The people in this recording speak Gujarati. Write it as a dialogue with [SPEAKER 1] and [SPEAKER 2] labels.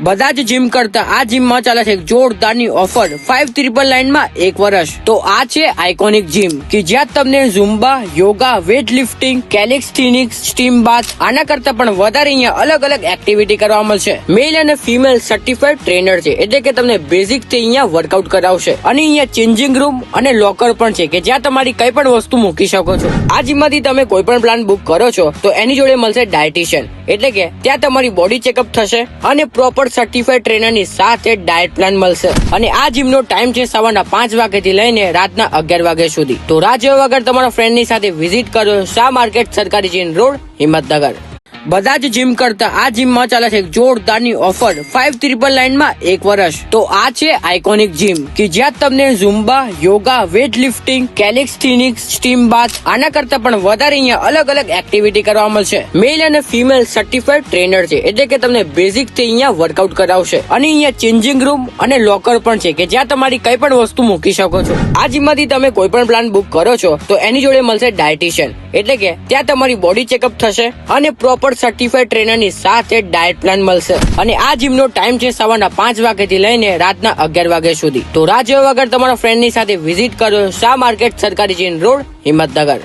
[SPEAKER 1] બધા જ જીમ કરતા આ જીમમાં ચાલે છે જોરદારની ઓફર 599 માં 1 વર્ષ. તો આ છે આઇકોનિક જીમ કે જ્યાં તમને zumba, yoga, weight lifting, calisthenics, steam bath આના કરતા પણ વધારે અહીંયા અલગ અલગ એક્ટિવિટી કરવા મળશે. મેલ અને ફિમેલ સર્ટિફાઈડ ટ્રેનર છે એટલે કે તમને બેઝિક થી અહીંયા વર્કઆઉટ કરાવશે. અને અહીંયા ચેન્જિંગ રૂમ અને લોકર પણ છે કે જ્યાં તમારી કઈ પણ વસ્તુ મૂકી શકો છો. આ જીમમાંથી તમે કોઈ પણ પ્લાન બુક કરો છો તો એની જોડે મળશે ડાયટિશિયન એટલે કે ત્યાં તમારી બોડી ચેકઅપ થશે અને પ્રોપર સર્ટિફાઈડ ટ્રેનરની સાથે ડાયટ પ્લાન મળશે. અને આ જીમનો ટાઈમ છે સવારના 5 વાગ્યાથી લઈને રાતના 11 વાગ્યા સુધી. તો રાહ જોયા વગર તમારા ફ્રેન્ડની સાથે વિઝિટ કરો શાહ માર્કેટ, સરકારી ચીન રોડ, હિંમતનગર. બધા જ જીમ કરતા આ જીમમાં ચાલે છે જોરદારની ઓફર 599 માં 1 વર્ષ. તો આ છે આઇકોનિક જીમ કે જ્યાં તમને zumba, yoga, weight lifting, calisthenics, steam bath આના કરતા પણ વધારે અહીંયા અલગ અલગ એક્ટિવિટી કરવા મળશે. મેલ અને ફિમેલ સર્ટિફાઈડ ટ્રેનર છે એટલે કે તમને બેઝિક થી અહીંયા વર્કઆઉટ કરાવશે. અને અહીંયા ચેન્જિંગ રૂમ અને લોકર પણ છે કે જ્યાં તમારી કઈ પણ વસ્તુ મૂકી શકો છો. આ જીમમાંથી તમે કોઈ પણ પ્લાન બુક કરો છો તો એની જોડે મળશે ડાયટિશિયન એટલે કે ત્યાં તમારી બોડી ચેકઅપ થશે અને પ્રોપર સર્ટિફાઈડ ટ્રેનરની સાથે ડાયટ પ્લાન મળશે. અને આ જીમનો ટાઈમ છે સવારના 5 વાગ્યાથી લઈને રાતના 11 વાગ્યા સુધી. તો રાહ જોયા વગર તમારા ફ્રેન્ડની સાથે વિઝિટ કરો શાહ માર્કેટ, સરકારી ચીન રોડ, હિંમતનગર.